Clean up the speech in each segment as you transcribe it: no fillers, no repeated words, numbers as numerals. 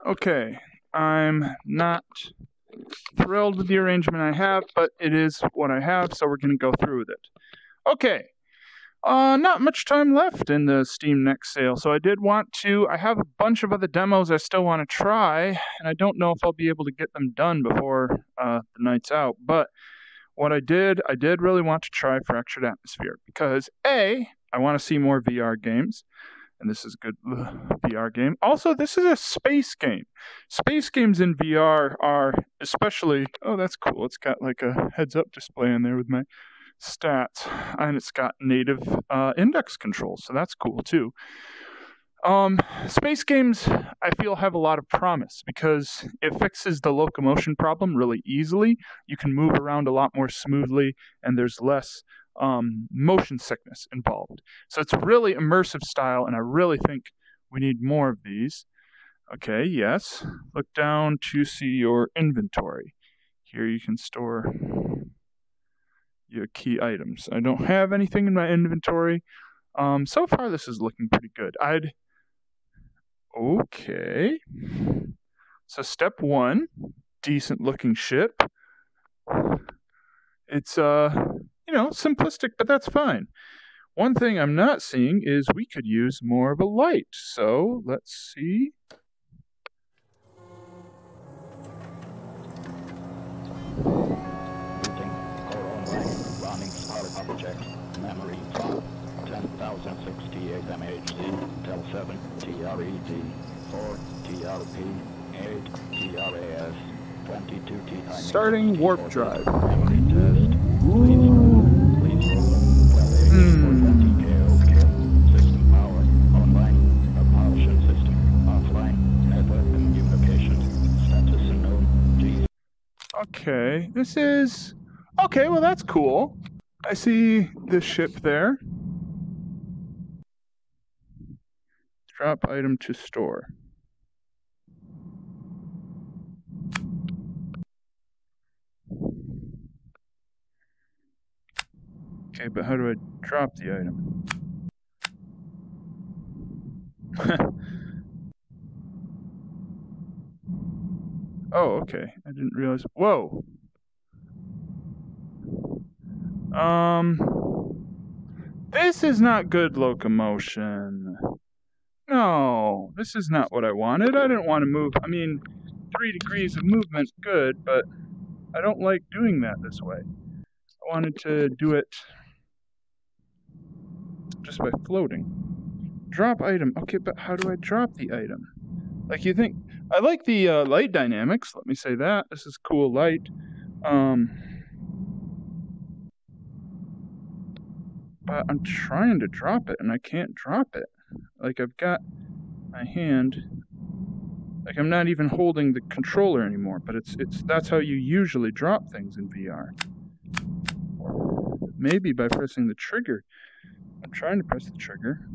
Okay, I'm not thrilled with the arrangement I have, but it is what I have, so we're going to go through with it. Okay, not much time left in the Steam Next sale, so I have a bunch of other demos I still want to try, and I don't know if I'll be able to get them done before the night's out, but what I did really want to try Fractured Atmosphere, because A, I want to see more VR games, and this is a good VR game. Also, this is a space game. Space games in VR are especially... Oh, that's cool. It's got like a heads-up display in there with my stats, and it's got native index controls, so that's cool too. Space games, I feel, have a lot of promise because it fixes the locomotion problem really easily. You can move around a lot more smoothly, and there's less motion sickness involved. So it's really immersive style, and I really think we need more of these. Okay, yes. Look down to see your inventory. Here you can store your key items. I don't have anything in my inventory. So far this is looking pretty good. Okay. So step 1, decent looking ship. It's simplistic, but that's fine. One thing I'm not seeing is we could use more of a light. So let's see. Object, memory, 10,068 MHz, tel 7, TRED, 4, TRP, 8, TRAS, 22 T. Starting warp drive. Memory test. Please. System power. Online. Propulsion system. Offline. Network communications. Status unknown. G. Okay, this is... Okay, well that's cool. I see the ship there. Drop item to store. Okay, but how do I drop the item? Oh, okay. I didn't realize. Whoa. This is not good locomotion. No, this is not what I wanted. I didn't want to move. I mean, 3 degrees of movement, good, but I don't like doing that this way. I wanted to do it just by floating. Drop item. Okay, but how do I drop the item? Like, you think... I like the light dynamics, let me say that. This is cool light. But I'm trying to drop it, and I can't drop it. Like, I've got my hand... Like, I'm not even holding the controller anymore, but that's how you usually drop things in VR. Maybe by pressing the trigger. I'm trying to press the trigger.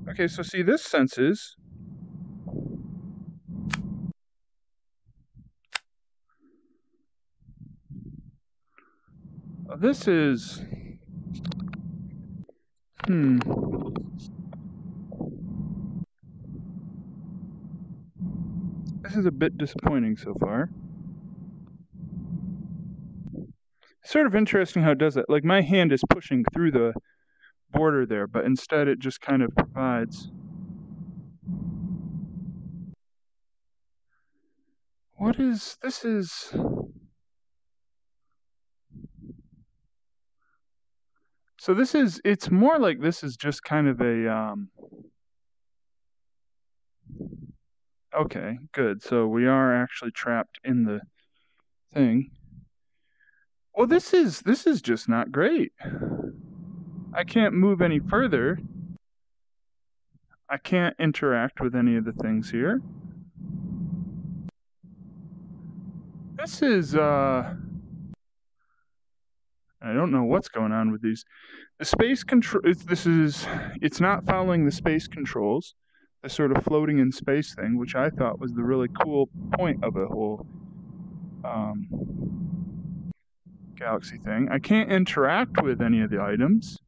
Okay, so see, this senses... This is... This is a bit disappointing so far. Sort of interesting how it does it. Like, my hand is pushing through the border there, but instead it just kind of provides... What is... This is... So this is... It's more like this is just kind of a... Okay, good. So we are actually trapped in the thing. Well, this is just not great. I can't move any further. I can't interact with any of the things here. This is, I don't know what's going on with these. The space control, it's not following the space controls, the sort of floating in space thing, which I thought was the really cool point of the whole Galaxy thing. I can't interact with any of the items.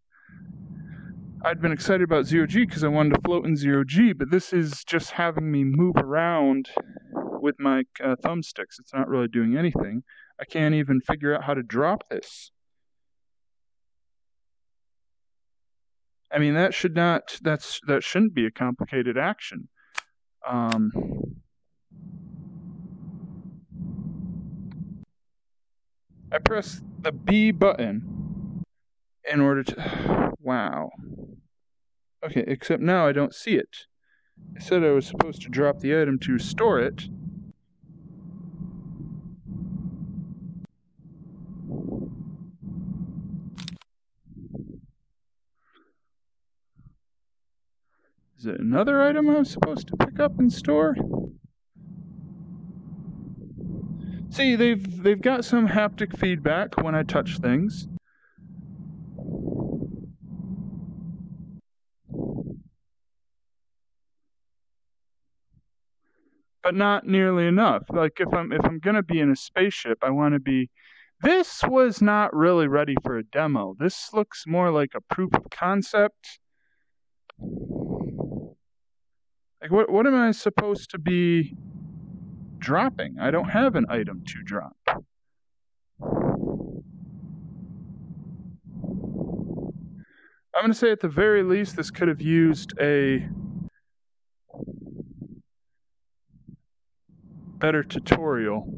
I'd been excited about zero-G because I wanted to float in zero-G, but this is just having me move around with my thumbsticks. It's not really doing anything. I can't even figure out how to drop this. I mean, that shouldn't be a complicated action. I press the B button in order to... Wow. Okay, except now I don't see it. I said I was supposed to drop the item to store it. Is it another item I was supposed to pick up and store? See, they've got some haptic feedback when I touch things. But not nearly enough. Like if I'm gonna be in a spaceship, I want to be. This was not really ready for a demo. This looks more like a proof of concept. Like what am I supposed to be dropping? I don't have an item to drop. I'm gonna say at the very least this could have used a better tutorial.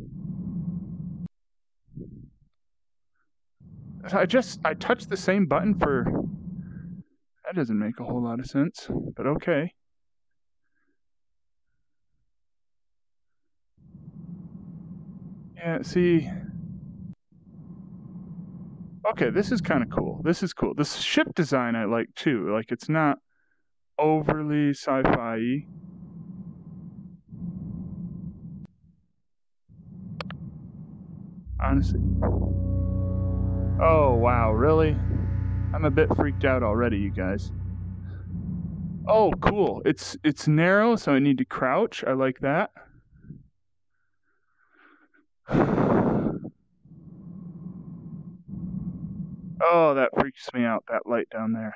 I touched the same button for... That doesn't make a whole lot of sense, but okay. Yeah, see... Okay, this is kind of cool. This is cool. This ship design I like too. Like, it's not overly sci-fi-y. Honestly. Oh, wow, really? I'm a bit freaked out already, you guys. Oh, cool. It's narrow, so I need to crouch. I like that. Oh, that freaks me out, that light down there.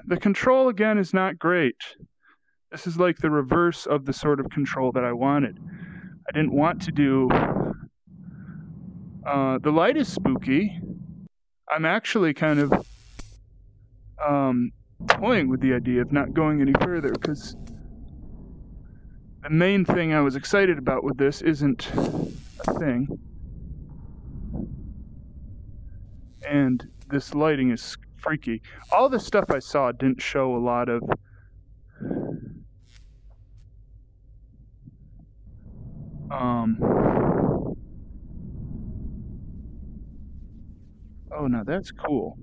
The control again is not great. This is like the reverse of the sort of control that I wanted. I didn't want to do... the light is spooky. I'm actually kind of toying with the idea of not going any further, because the main thing I was excited about with this isn't a thing. And this lighting is freaky. All the stuff I saw didn't show a lot of... Oh, now that's cool.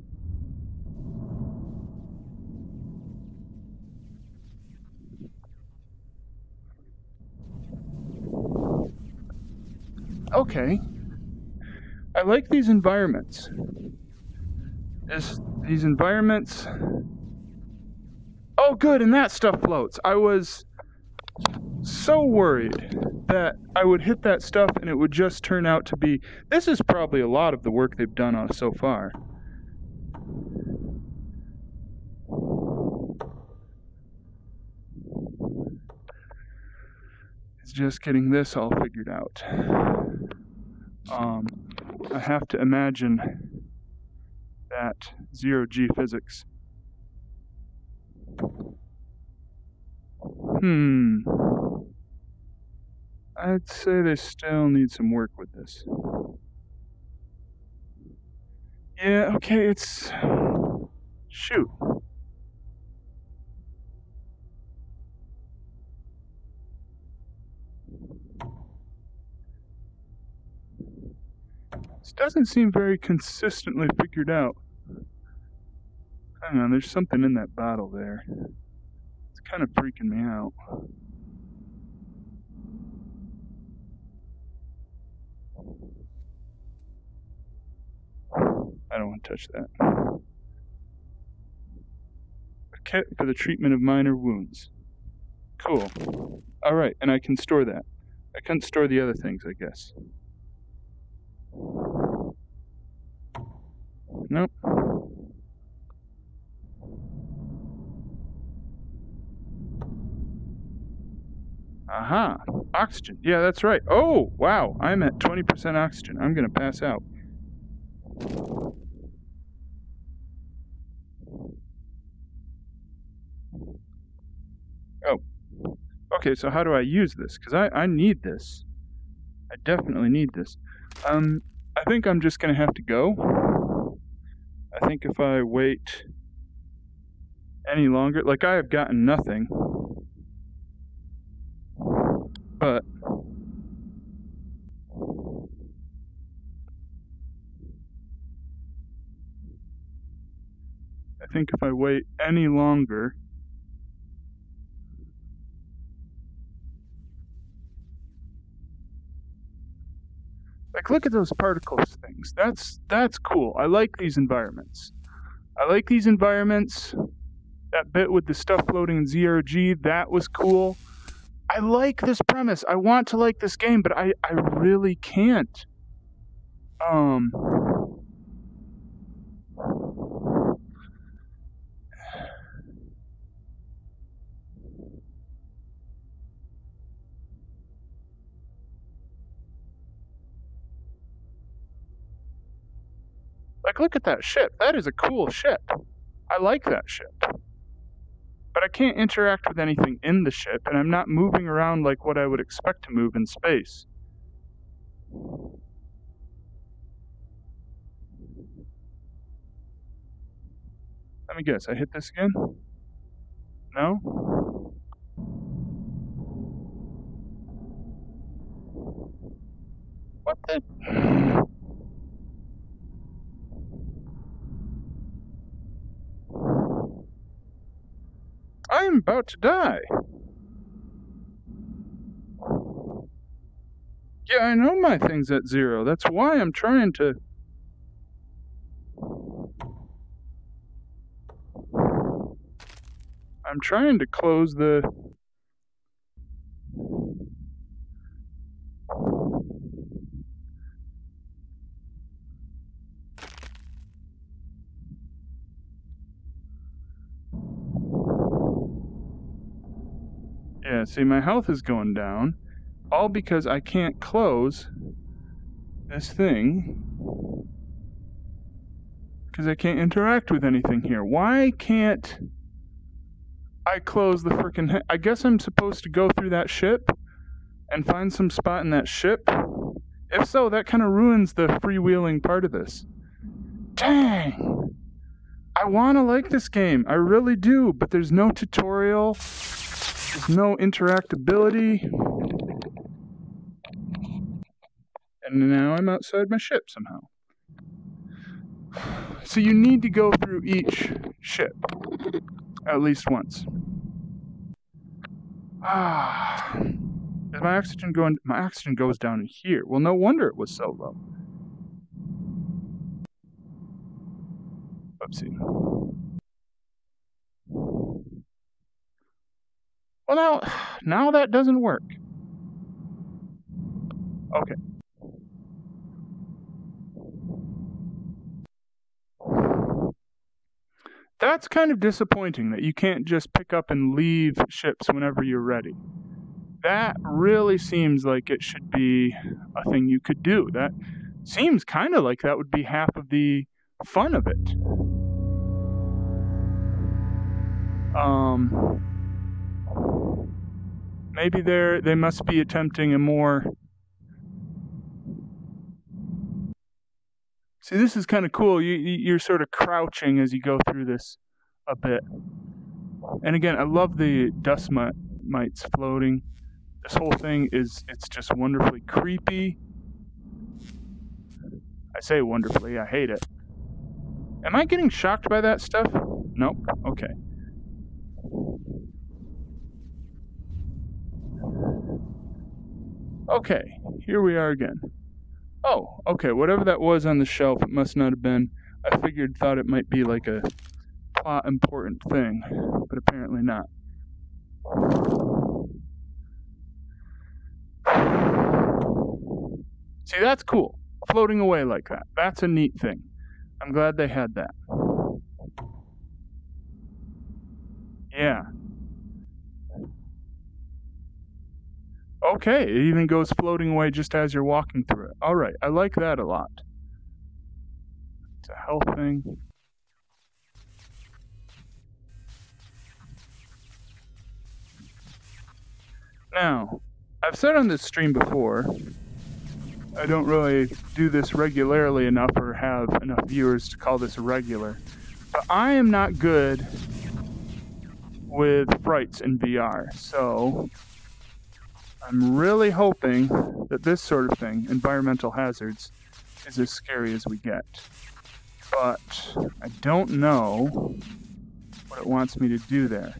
Okay. I like these environments. These environments... Oh, good, and that stuff floats. I was so worried that I would hit that stuff and it would just turn out to be... This is probably a lot of the work they've done on it so far. It's just getting this all figured out. I have to imagine that zero-G physics. I'd say they still need some work with this. Yeah, okay, it's... Shoot. This doesn't seem very consistently figured out. Hang on, there's something in that bottle there. It's kind of freaking me out. I don't want to touch that. A kit for the treatment of minor wounds. Cool. Alright, and I can store that. I couldn't store the other things, I guess. Nope. Aha. Oxygen. Yeah, that's right. Oh, wow. I'm at 20% oxygen. I'm going to pass out. Oh. Okay, so how do I use this? Because I need this. I definitely need this. I think I'm just going to have to go. I think if I wait any longer, like I have gotten nothing. But I think if I wait any longer, like look at those particles things. That's cool. I like these environments. That bit with the stuff floating in 0G, that was cool. I like this premise. I want to like this game, but I really can't. Like, look at that ship. That is a cool ship. I like that ship. But I can't interact with anything in the ship, and I'm not moving around like what I would expect to move in space. Let me guess, I hit this again? No? What the... I am about to die. Yeah, I know my thing's at 0. That's why I'm trying to... I'm trying to close the... Yeah, see, my health is going down, all because I can't close this thing, because I can't interact with anything here. Why can't I close the frickin'... I guess I'm supposed to go through that ship and find some spot in that ship? If so, that kind of ruins the freewheeling part of this. Dang! I want to like this game. I really do, but there's no tutorial. There's no interactability. And now I'm outside my ship somehow. So you need to go through each ship at least once. Is my oxygen going? My oxygen goes down in here. Well, no wonder it was so low. Oopsie. Well, now that doesn't work. Okay. That's kind of disappointing that you can't just pick up and leave ships whenever you're ready. That really seems like it should be a thing you could do. That seems kind of like that would be half of the fun of it. Maybe they must be attempting a more... See, this is kind of cool. You're sort of crouching as you go through this a bit. And again, I love the dust mites floating. This whole thing it's just wonderfully creepy. I say wonderfully, I hate it. Am I getting shocked by that stuff? Nope. Okay. Okay, here we are again. Oh, okay, whatever that was on the shelf, it must not have been. I thought it might be like a plot important thing, but apparently not. See, that's cool. Floating away like that. That's a neat thing. I'm glad they had that. Yeah. Okay, it even goes floating away just as you're walking through it. All right, I like that a lot. It's a health thing. Now, I've said on this stream before, I don't really do this regularly enough or have enough viewers to call this regular, but I am not good with frights in VR, so I'm really hoping that this sort of thing, environmental hazards, is as scary as we get. But I don't know what it wants me to do there.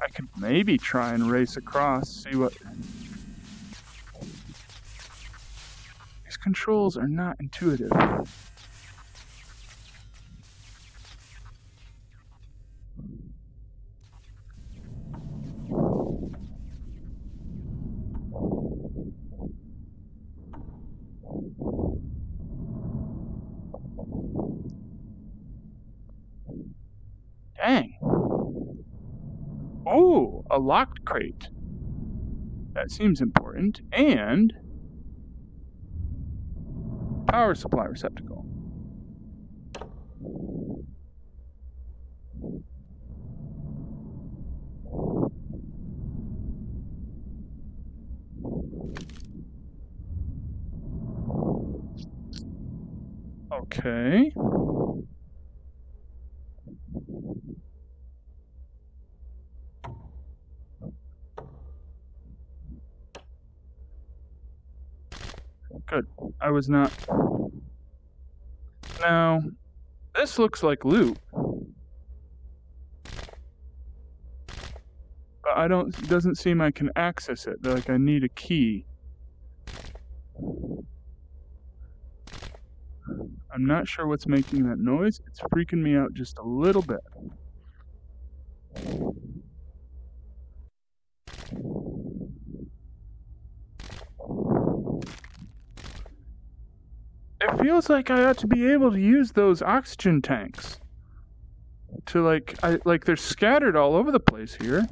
I could maybe try and race across, see what... These controls are not intuitive. Dang. Oh, a locked crate. That seems important. And power supply receptacle. Okay. Good. I was not... Now, this looks like loot. But I don't... It doesn't seem I can access it. Like, I need a key. I'm not sure what's making that noise. It's freaking me out just a little bit. It feels like I ought to be able to use those oxygen tanks. To like they're scattered all over the place here.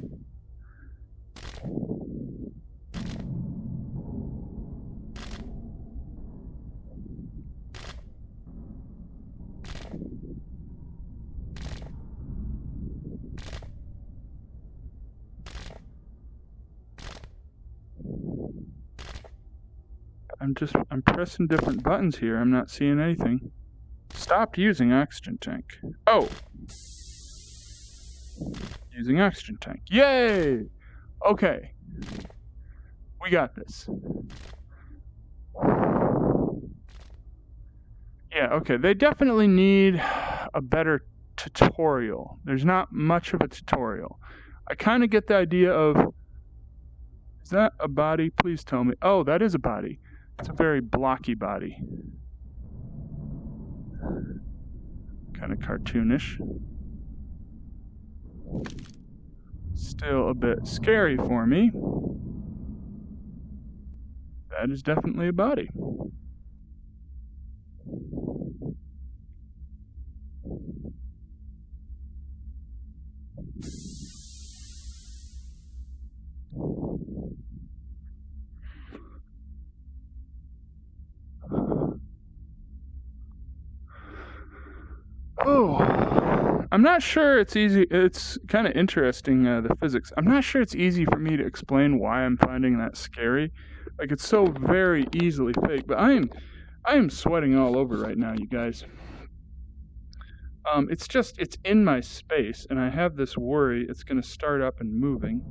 I'm pressing different buttons here. I'm not seeing anything. Stopped using oxygen tank. Oh! Using oxygen tank. Yay! Okay. We got this. Yeah, okay. They definitely need a better tutorial. There's not much of a tutorial. I kind of get the idea of... Is that a body? Please tell me. Oh, that is a body. It's a very blocky body. Kind of cartoonish. Still a bit scary for me. That is definitely a body. Oh, I'm not sure it's easy. It's kind of interesting, the physics. I'm not sure it's easy for me to explain why I'm finding that scary. Like, it's so very easily fake, but I am sweating all over right now, you guys. It's in my space, and I have this worry it's going to start up and moving.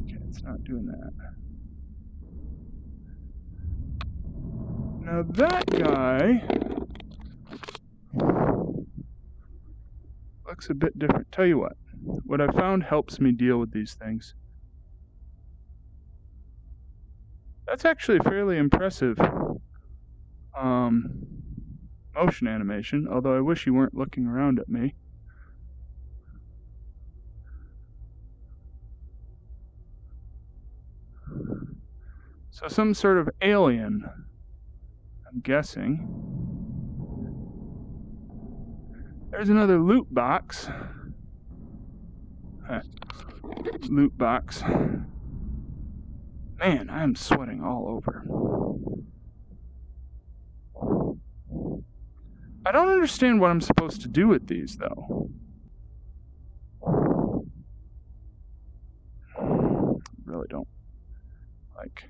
Okay, it's not doing that. Now that guy looks a bit different. Tell you what I found helps me deal with these things. That's actually fairly impressive motion animation, although I wish you weren't looking around at me. So some sort of alien, I'm guessing. There's another loot box. Loot box. Man, I'm sweating all over. I don't understand what I'm supposed to do with these, though. Really don't like.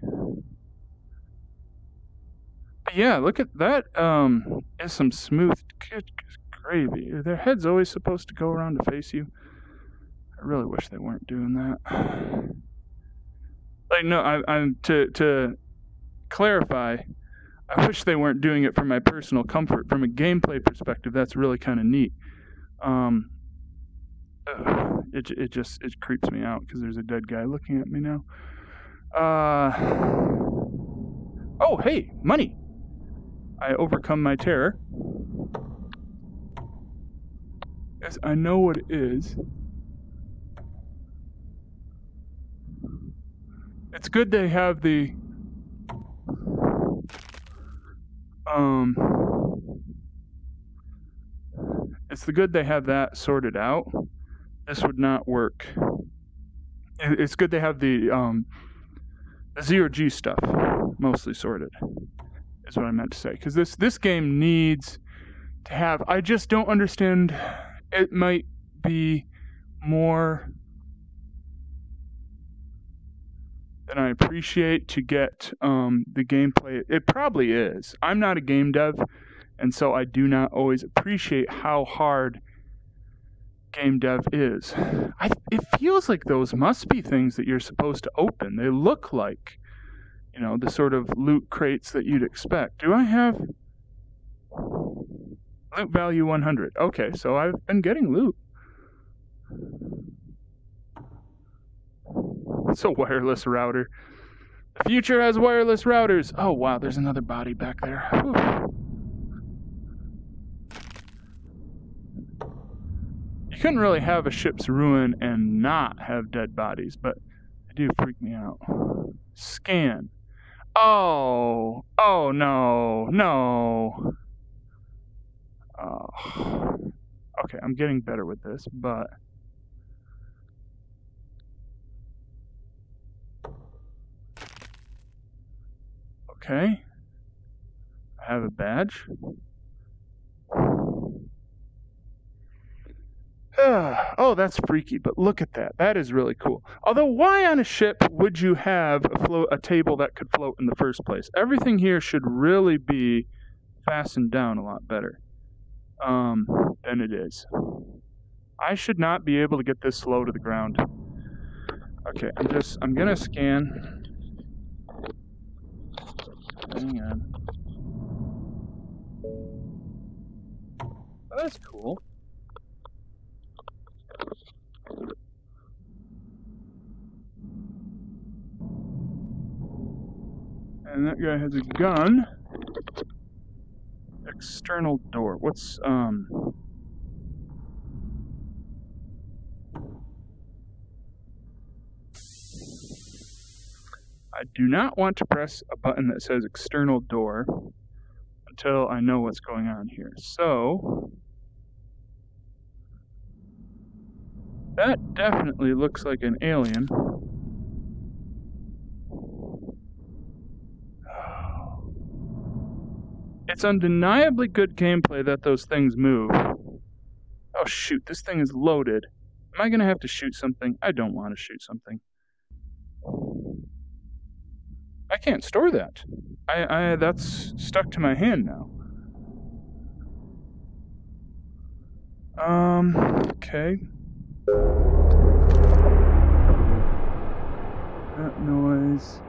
But yeah, look at that. Is some smooth gravy. Are their heads always supposed to go around to face you? I really wish they weren't doing that. Like, no, I'm to clarify. I wish they weren't doing it for my personal comfort. From a gameplay perspective, that's really kind of neat. It just creeps me out because there's a dead guy looking at me now. Oh, hey, money! I overcome my terror. Yes, I know what it is. It's good they have the it's good they have that sorted out. This would not work. It's good they have the zero-G stuff mostly sorted, is what I meant to say. Because this game needs to have... I just don't understand. It might be more than I appreciate to get the gameplay. It probably is. I'm not a game dev, and so I do not always appreciate how hard game dev is. It feels like those must be things that you're supposed to open. They look like, you know, the sort of loot crates that you'd expect. Do I have loot value 100? Okay, so I've been getting loot. It's a wireless router. The future has wireless routers. Oh wow, there's another body back there. Whew. You couldn't really have a ship's ruin and not have dead bodies, but they do freak me out. Scan. Oh no. Oh. Okay, I'm getting better with this, but okay. I have a badge. Oh, that's freaky, but look at that. That is really cool. Although, why on a ship would you have a table that could float in the first place? Everything here should really be fastened down a lot better than it is. I should not be able to get this slow to the ground. Okay, I'm gonna scan. Hang on. Oh, that's cool. And that guy has a gun. External door. What's I do not want to press a button that says external door until I know what's going on here. So that definitely looks like an alien. It's undeniably good gameplay that those things move. Oh shoot, this thing is loaded. Am I gonna have to shoot something? I don't want to shoot something. I can't store that. That's stuck to my hand now. Okay. That noise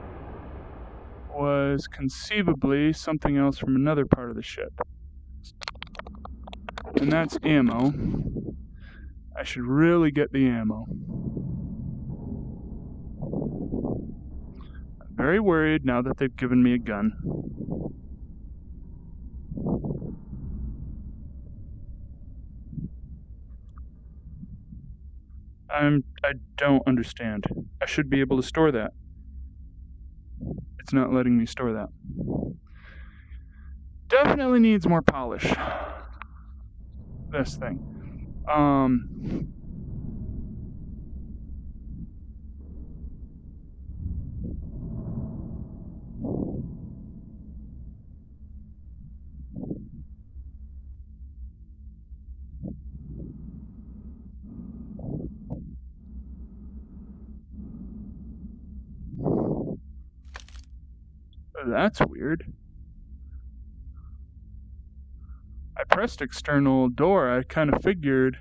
was conceivably something else from another part of the ship. And that's ammo. I should really get the ammo. I'm very worried now that they've given me a gun. I don't understand. I should be able to store that. it's not letting me store that. Definitely needs more polish. This thing. That's weird. I pressed external door. I kind of figured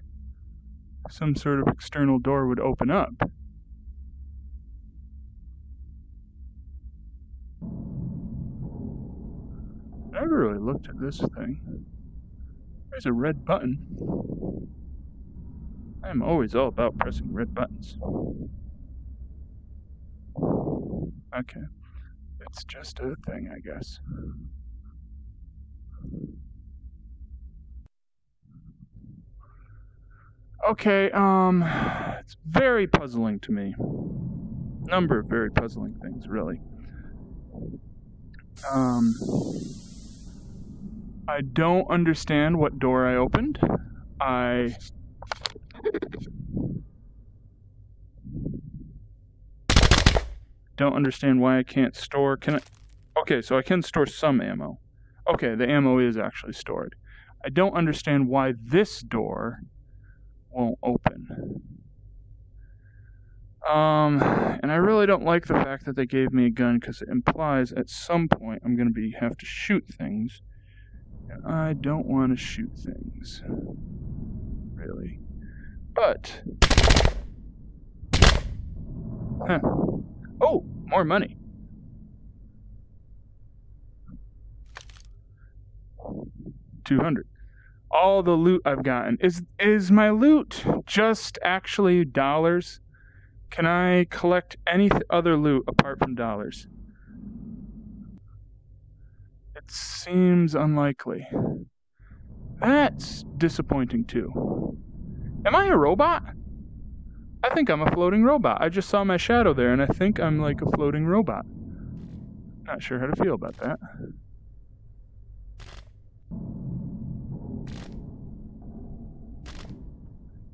some sort of external door would open up. I never really looked at this thing. There's a red button. I'm always all about pressing red buttons. Okay. It's just a thing, I guess. Okay, it's very puzzling to me. Number of very puzzling things, really. I don't understand what door I opened. I don't understand why I can't store. Can I? Okay, so I can store some ammo. Okay, the ammo is actually stored. I don't understand why this door won't open. And I really don't like the fact that they gave me a gun, because it implies at some point I'm going to have to shoot things. And I don't want to shoot things. Really. But... Huh. Oh! More money! $200. All the loot I've gotten. Is my loot just actually dollars? Can I collect any other loot apart from dollars? It seems unlikely. That's disappointing too. Am I a robot? I think I'm a floating robot. I just saw my shadow there, and I think I'm like a floating robot. Not sure how to feel about that.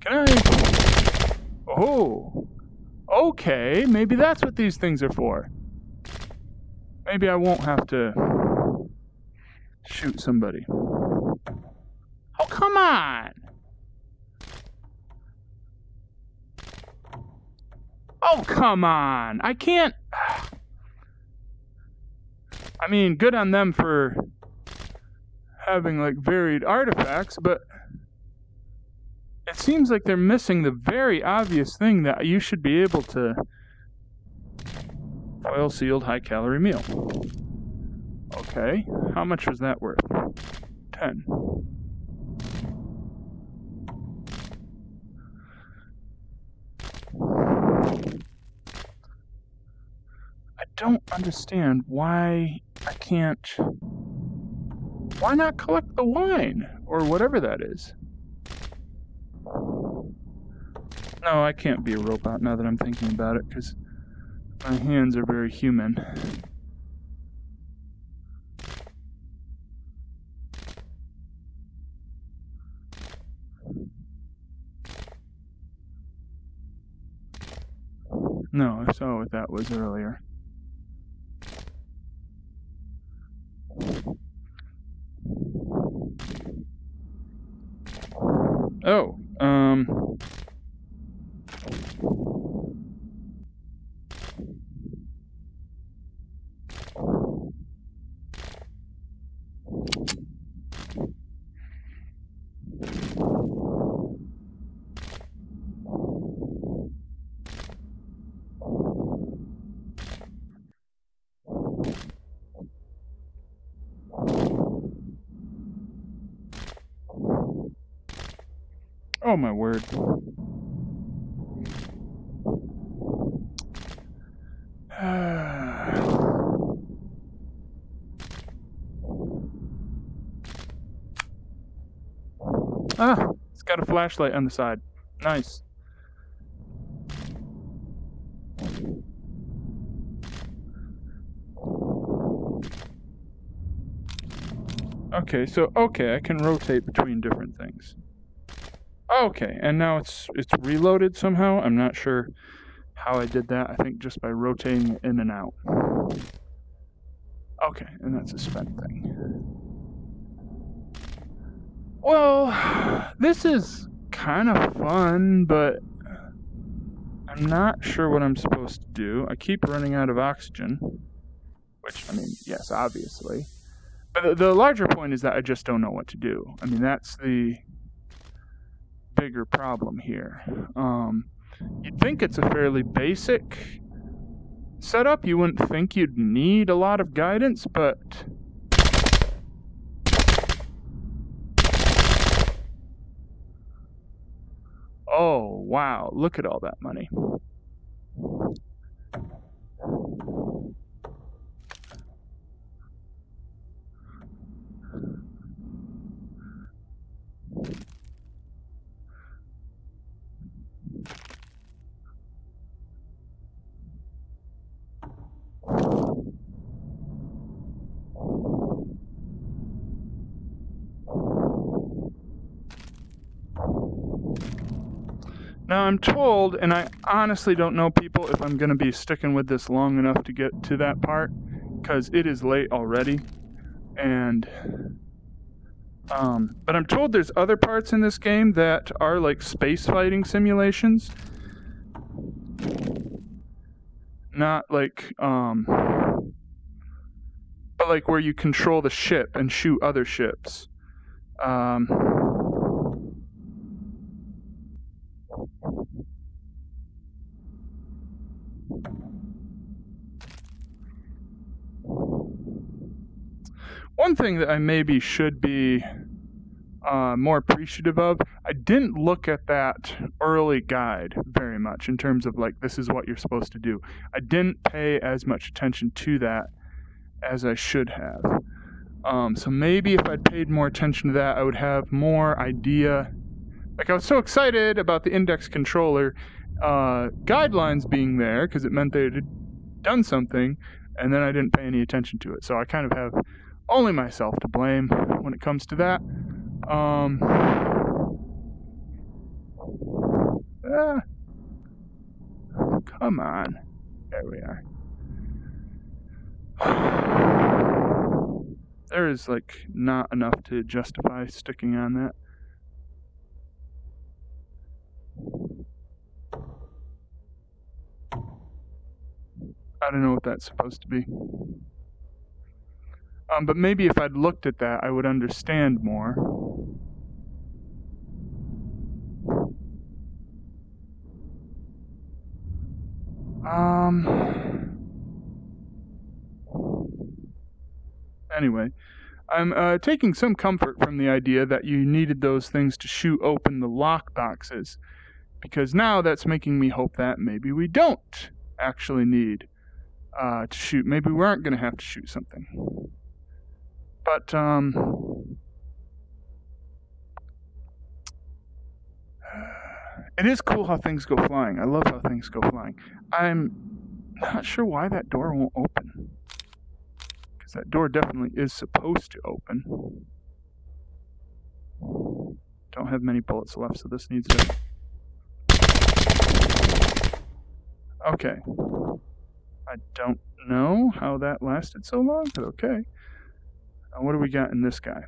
Can I... Oh! Okay, maybe that's what these things are for. Maybe I won't have to shoot somebody. Oh, come on! Oh, come on! I can't... I mean, good on them for having, like, varied artifacts, but it seems like they're missing the very obvious thing that you should be able to... Oil-sealed, high-calorie meal. Okay, how much was that worth? 10. I don't understand why I can't... Why not collect the wine? Or whatever that is. No, I can't be a robot now that I'm thinking about it, because my hands are very human. No, I saw what that was earlier. Oh, oh my word. Ah, it's got a flashlight on the side. Nice. Okay, so I can rotate between different things. Okay, and now it's reloaded somehow. I'm not sure how I did that. I think just by rotating it in and out. Okay, and that's a spent thing. Well, this is kind of fun, but I'm not sure what I'm supposed to do. I keep running out of oxygen, which, I mean, yes, obviously. But the larger point is that I just don't know what to do. I mean, that's the bigger problem here. You'd think it's a fairly basic setup. You wouldn't think you'd need a lot of guidance, but... Oh, wow, look at all that money. Now, I'm told, and I honestly don't know, people, if I'm going to be sticking with this long enough to get to that part, because it is late already, and, but I'm told there's other parts in this game that are like space fighting simulations. Not like, but like where you control the ship and shoot other ships. One thing that I maybe should be more appreciative of, I didn't look at that early guide very much in terms of like, this is what you're supposed to do. I didn't pay as much attention to that as I should have. So maybe if I'd paid more attention to that, I would have more idea. Like, I was so excited about the index controller guidelines being there because it meant they had done something, and then I didn't pay any attention to it. So I kind of have only myself to blame when it comes to that. Come on. There we are. There is, like, not enough to justify sticking on that. I don't know what that's supposed to be. But maybe if I'd looked at that, I would understand more. Anyway, I'm taking some comfort from the idea that you needed those things to shoot open the lock boxes, because now that's making me hope that maybe we don't actually need to shoot. Maybe we aren't going to have to shoot something. But, it is cool how things go flying. I love how things go flying. I'm not sure why that door won't open. Because that door definitely is supposed to open. Don't have many bullets left, so this needs to... Okay. I don't know how that lasted so long, but okay. What do we got in this guy?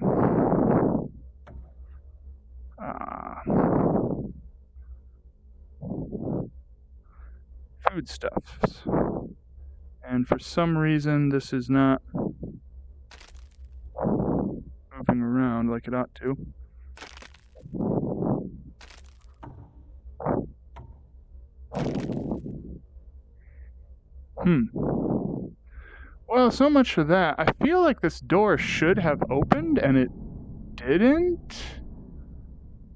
Foodstuffs. And for some reason, this is not moving around like it ought to. Well, so much for that. I feel like this door should have opened, and it didn't.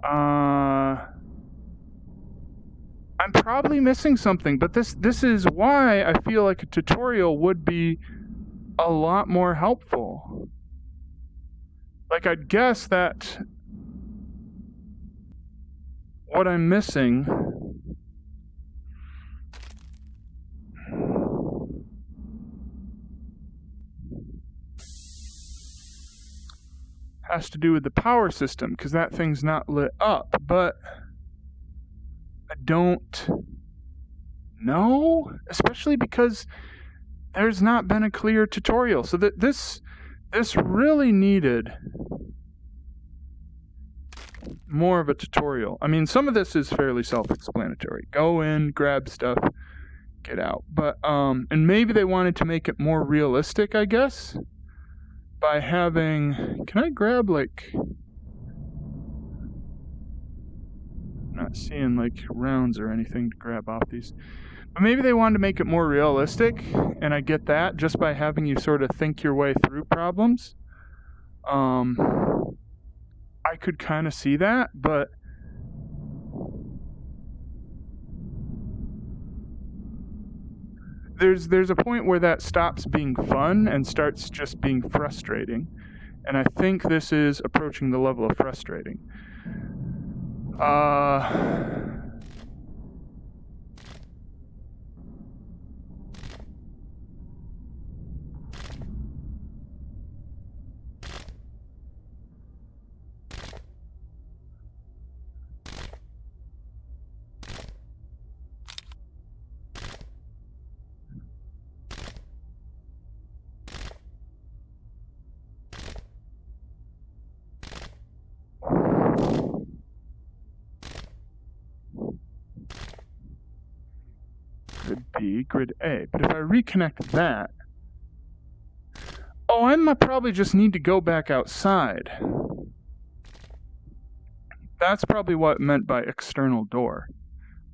I'm probably missing something, but this is why I feel like a tutorial would be a lot more helpful. Like, I'd guess that what I'm missing has to do with the power system, because that thing's not lit up, but I don't know, especially because there's not been a clear tutorial. So that this really needed more of a tutorial. I mean, some of this is fairly self-explanatory. Go in, grab stuff, get out. But and maybe they wanted to make it more realistic, I guess, by having, can I grab, like, not seeing like rounds or anything to grab off these. But maybe they wanted to make it more realistic, and I get that, just by having you sort of think your way through problems. I could kind of see that, but there's a point where that stops being fun and starts just being frustrating. And I think this is approaching the level of frustrating. Grid B, grid A. But if I reconnect that, oh, I probably just need to go back outside. That's probably what meant by external door.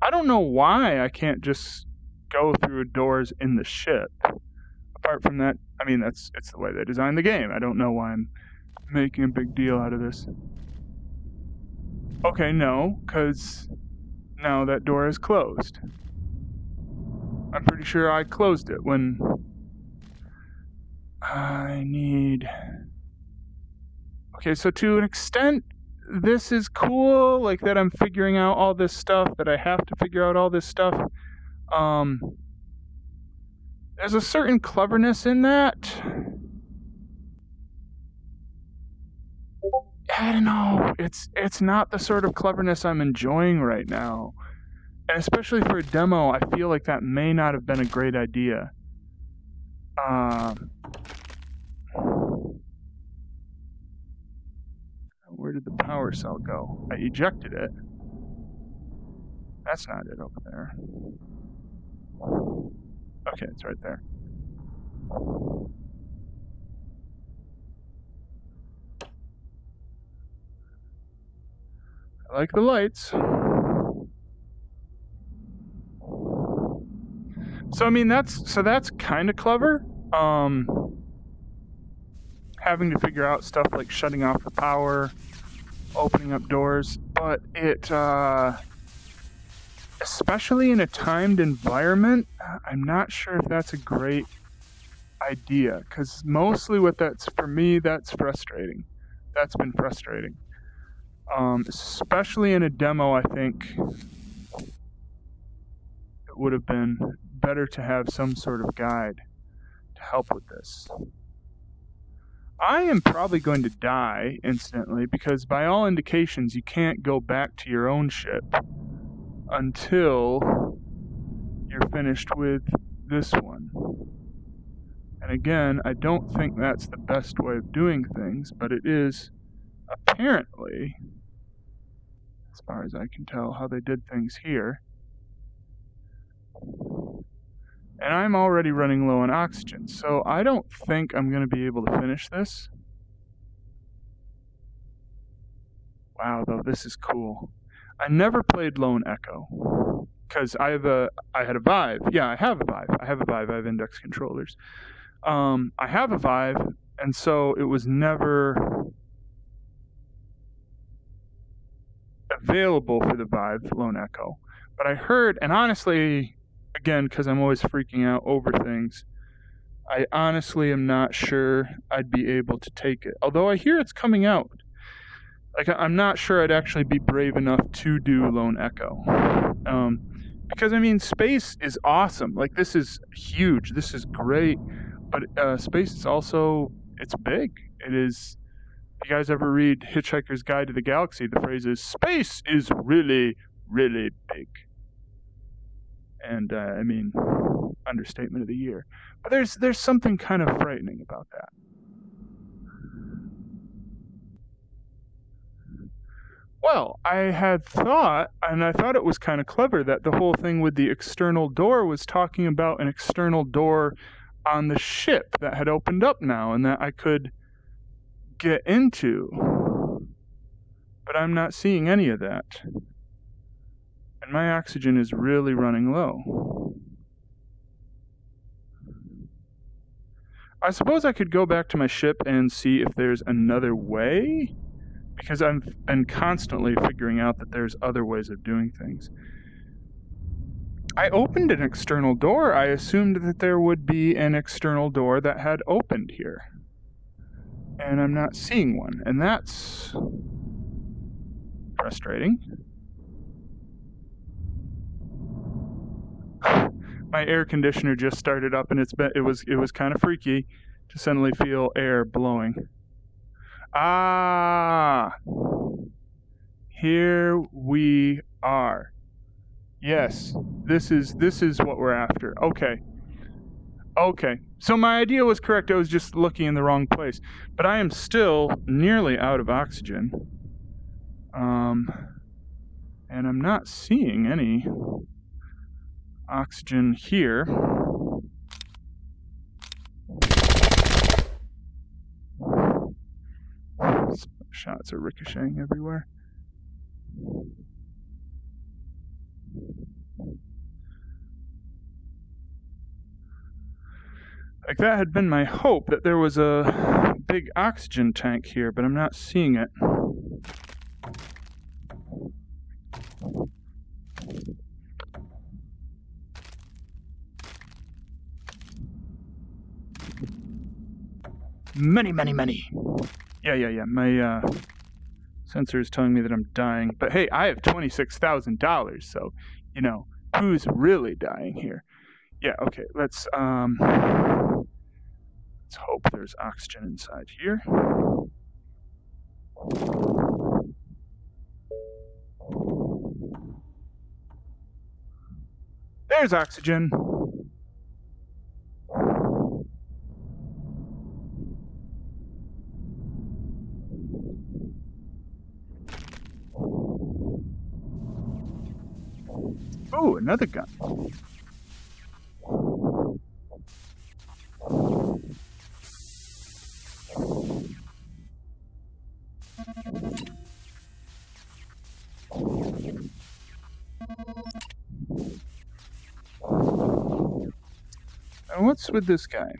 I don't know why I can't just go through doors in the ship. Apart from that, I mean, it's the way they designed the game. I don't know why I'm making a big deal out of this. Okay, no, because now that door is closed. I'm pretty sure I closed it when I need... Okay, so to an extent, this is cool, like that I'm figuring out all this stuff, that I have to figure out all this stuff. There's a certain cleverness in that. I don't know, it's not the sort of cleverness I'm enjoying right now. And especially for a demo, I feel like that may not have been a great idea. Where did the power cell go? I ejected it. That's not it over there. Okay, it's right there. I like the lights. So I mean, that's kind of clever. Having to figure out stuff like shutting off the power, opening up doors, but it, especially in a timed environment, I'm not sure if that's a great idea, because mostly for me, that's frustrating. That's been frustrating. Especially in a demo, I think it would have been better to have some sort of guide to help with this. I am probably going to die instantly, because by all indications you can't go back to your own ship until you're finished with this one. And again, I don't think that's the best way of doing things, but it is apparently, as far as I can tell, how they did things here. And I'm already running low on oxygen, so I don't think I'm going to be able to finish this. Wow, though, this is cool. I never played Lone Echo, because I had a Vive. Yeah, I have a Vive. I have index controllers. I have a Vive, and so it was never available for the Vive Lone Echo. But I heard, and honestly, again, because I'm always freaking out over things, I honestly am not sure I'd be able to take it. Although I hear it's coming out. Like, I'm not sure I'd actually be brave enough to do Lone Echo. Because, I mean, space is awesome. Like, this is huge. This is great. But space is also, it's big. It is If you guys ever read Hitchhiker's Guide to the Galaxy, the phrase is, space is really, really big. And, I mean, understatement of the year. But there's something kind of frightening about that. Well, I had thought, and I thought it was kind of clever, that the whole thing with the external door was talking about an external door on the ship that had opened up now and that I could get into. But I'm not seeing any of that. And my oxygen is really running low. I suppose I could go back to my ship and see if there's another way, because I've been constantly figuring out that there's other ways of doing things. I opened an external door. I assumed that there would be an external door that had opened here. And I'm not seeing one, and that's frustrating. My air conditioner just started up, and it was kind of freaky to suddenly feel air blowing. Ah, here we are. Yes, this is what we're after. Okay. So my idea was correct. I was just looking in the wrong place, but I am still nearly out of oxygen. And I'm not seeing any oxygen here. Shots are ricocheting everywhere. Like, that had been my hope, that there was a big oxygen tank here, but I'm not seeing it. Many. Yeah. My sensor is telling me that I'm dying. But hey, I have $26,000, so, you know, who's really dying here? Yeah, okay, let's hope there's oxygen inside here. There's oxygen. Oh, another gun. And what's with this guy?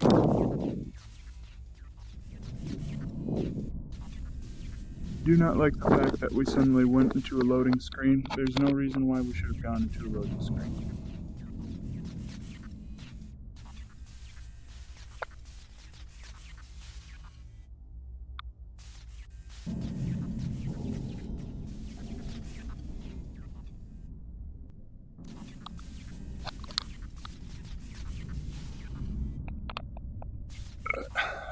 Do not like the fact that we suddenly went into a loading screen. There's no reason why we should have gone into a loading screen.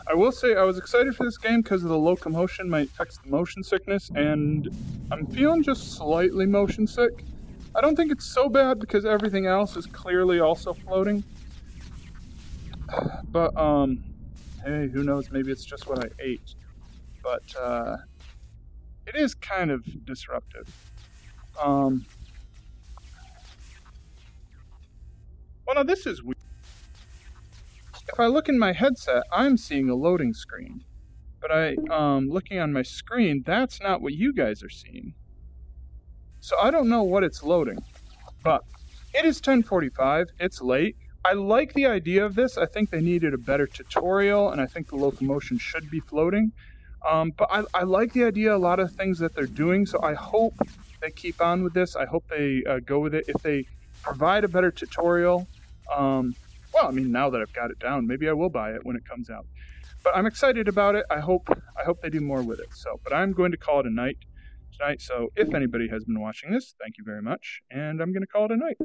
I will say I was excited for this game because of the locomotion might fix the motion sickness, and I'm feeling just slightly motion sick. I don't think it's so bad because everything else is clearly also floating. But, hey, who knows, maybe it's just what I ate. But, it is kind of disruptive. Well, now this is weird. If I look in my headset, I'm seeing a loading screen. But looking on my screen, that's not what you guys are seeing. So I don't know what it's loading. But it is 10:45, it's late. I like the idea of this. I think they needed a better tutorial, and I think the locomotion should be floating. But I like the idea, a lot of things that they're doing, so I hope they keep on with this. I hope they go with it. If they provide a better tutorial, well, I mean, now that I've got it down, maybe I will buy it when it comes out. But I'm excited about it. I hope they do more with it. So, but I'm going to call it a night tonight. So if anybody has been watching this, thank you very much, and I'm going to call it a night.